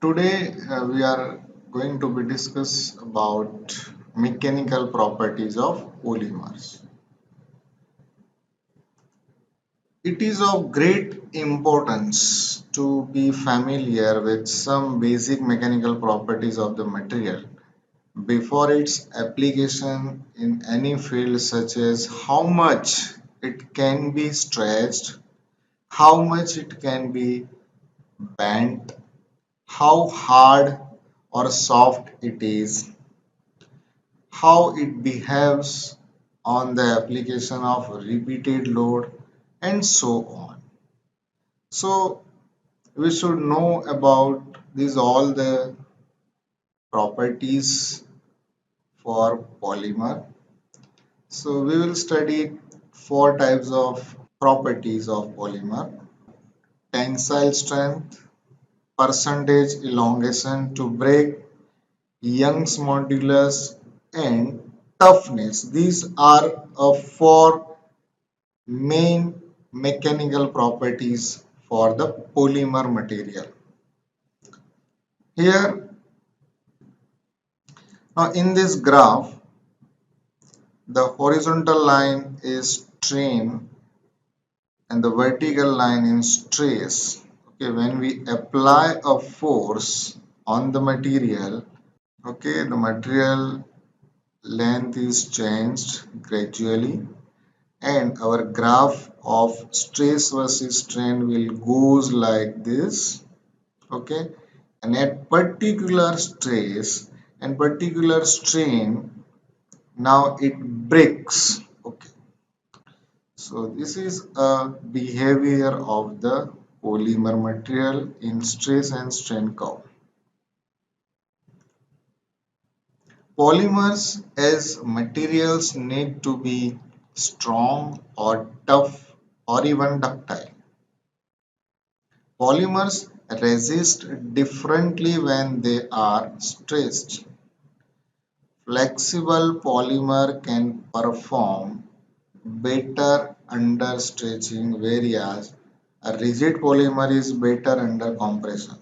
Today we are going to be discuss about mechanical properties of polymers. It is of great importance to be familiar with some basic mechanical properties of the material before its application in any field, such as how much it can be stretched, how much it can be bent, how hard or soft it is, how it behaves on the application of repeated load, and so on. So we should know about these all the properties for polymer. So we will study four types of properties of polymer: tensile strength, percentage elongation to break, Young's modulus, and toughness. These are four main mechanical properties for the polymer material. Here, now in this graph, the horizontal line is strain and the vertical line is stress. Okay, when we apply a force on the material, okay, the material length is changed gradually and our graph of stress versus strain will goes like this. Okay, and at particular stress and particular strain, now it breaks. Okay, so this is a behavior of the polymer material in stress and strain curve. Polymers as materials need to be strong or tough or even ductile. Polymers resist differently when they are stressed. Flexible polymer can perform better under stretching, whereas a rigid polymer is better under compression.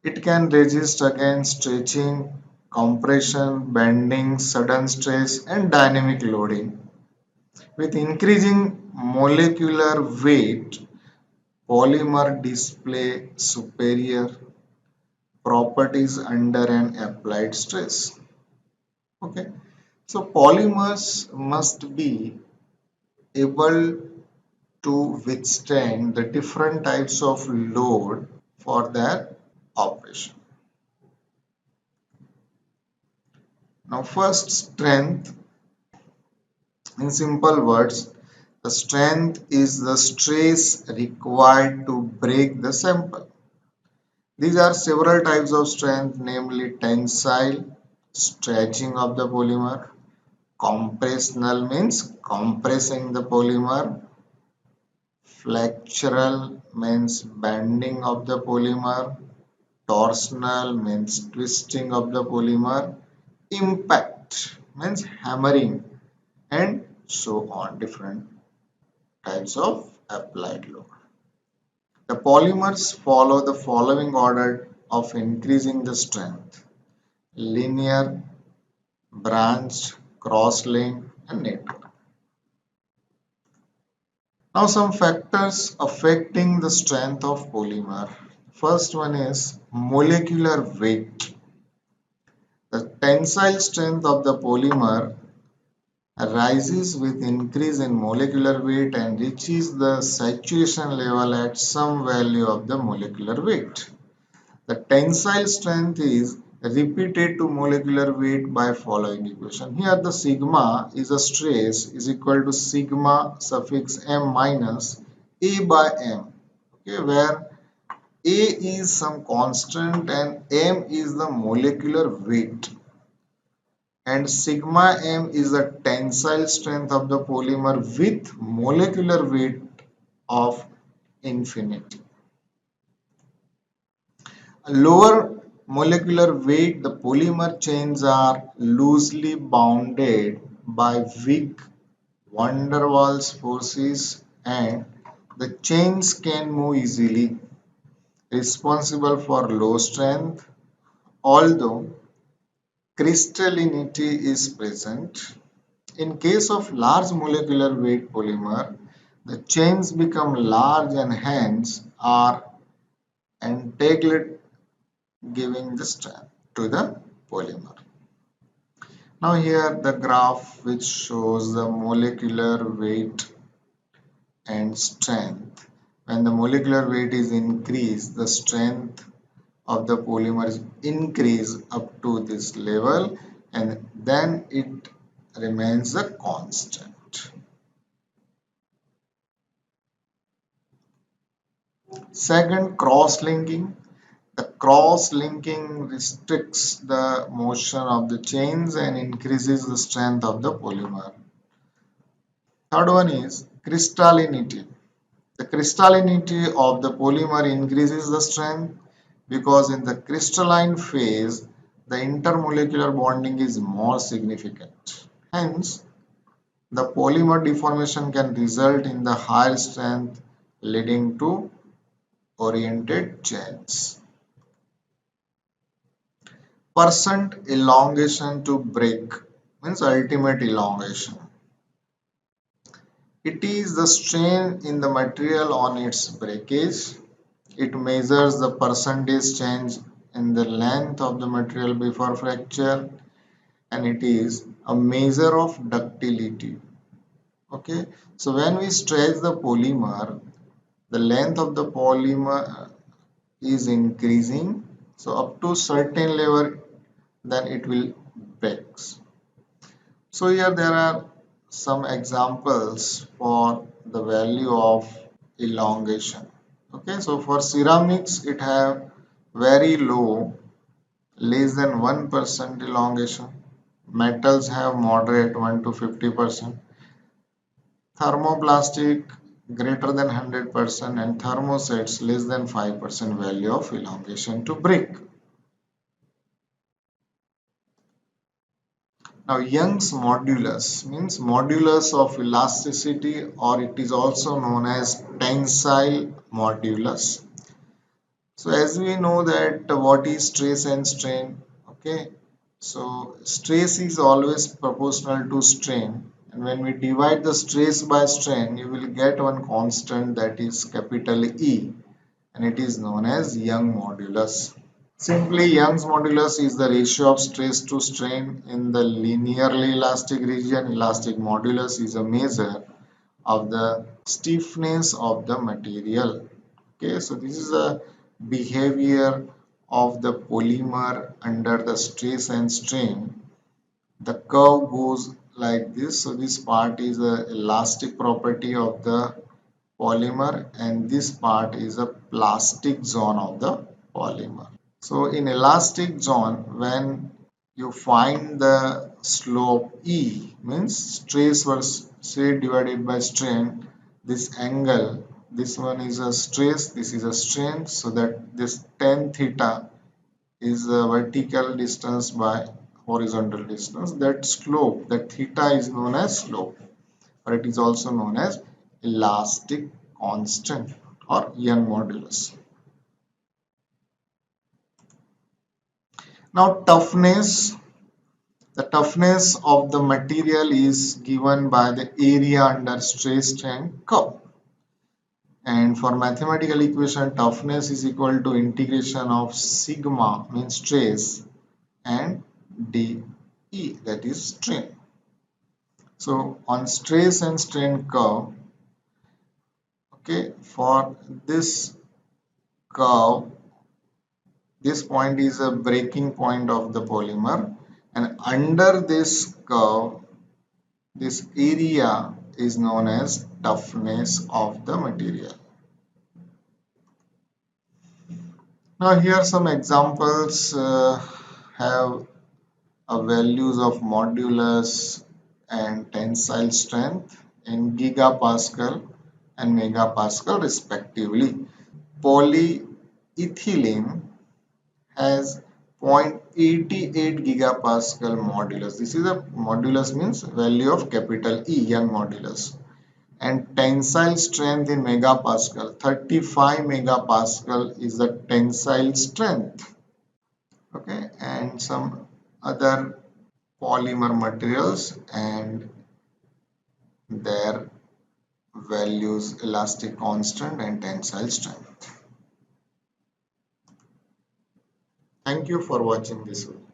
It can resist against stretching, compression, bending, sudden stress, and dynamic loading. With increasing molecular weight, polymer display superior properties under an applied stress. Okay, so polymers must be able to withstand the different types of load for their operation. Now, first, strength. In simple words, the strength is the stress required to break the sample. These are several types of strength, namely tensile, stretching of the polymer; compressional means compressing the polymer; flexural means bending of the polymer; torsional means twisting of the polymer; impact means hammering, and so on, different types of applied load. The polymers follow the following order of increasing the strength: linear, branched, cross-linked, and network. Now some factors affecting the strength of polymer. First one is molecular weight. The tensile strength of the polymer rises with increase in molecular weight and reaches the saturation level at some value of the molecular weight. The tensile strength is repeated to molecular weight by following equation. Here the sigma is a stress is equal to sigma suffix m minus A by m. Okay, where A is some constant and m is the molecular weight. And sigma m is the tensile strength of the polymer with molecular weight of infinity. Lower molecular weight, the polymer chains are loosely bounded by weak van der Waals forces and the chains can move easily. responsible for low strength, although crystallinity is present. In case of large molecular weight polymer, the chains become large and hence are entangled, giving the strength to the polymer. Now here the graph which shows the molecular weight and strength. When the molecular weight is increased, the strength of the polymer is increased up to this level and then it remains a constant. Second, cross-linking. The cross-linking restricts the motion of the chains and increases the strength of the polymer. Third one is crystallinity. The crystallinity of the polymer increases the strength because in the crystalline phase, the intermolecular bonding is more significant. Hence, the polymer deformation can result in the higher strength leading to oriented chains. Percent elongation to break means ultimate elongation. It is the strain in the material on its breakage. It measures the percentage change in the length of the material before fracture and it is a measure of ductility. Okay, so when we stretch the polymer, the length of the polymer is increasing. So up to certain level, then it will break. So here there are some examples for the value of elongation. Okay, so for ceramics, it have very low, less than 1% elongation. Metals have moderate 1 to 50%. Thermoplastic greater than 100% and thermosets less than 5% value of elongation to break. Now Young's modulus means modulus of elasticity or it is also known as tensile modulus. So as we know that what is stress and strain, okay, so stress is always proportional to strain and when we divide the stress by strain you will get one constant that is capital E and it is known as Young modulus. Simply Young's modulus is the ratio of stress to strain in the linearly elastic region. Elastic modulus is a measure of the stiffness of the material. Okay, so this is a behavior of the polymer under the stress and strain. The curve goes like this. So this part is a elastic property of the polymer and this part is a plastic zone of the polymer. So in elastic zone, when you find the slope E means stress versus say divided by strain, this angle, this one is a stress, this is a strain, so that this tan theta is the vertical distance by horizontal distance. That slope, that theta is known as slope, or it is also known as elastic constant or Young modulus. Now toughness. The toughness of the material is given by the area under stress strain curve. And for mathematical equation, toughness is equal to integration of sigma means stress and dE that is strain. So on stress and strain curve, okay, for this curve, this point is a breaking point of the polymer and under this curve, this area is known as toughness of the material. Now here some examples have values of modulus and tensile strength in gigapascal and megapascal respectively. Polyethylene has 0.88 gigapascal modulus. This is a modulus means value of capital E, Young modulus. and tensile strength in megapascal. 35 megapascal is the tensile strength. Okay, and some other polymer materials and their values: elastic constant and tensile strength. Thank you for watching this video.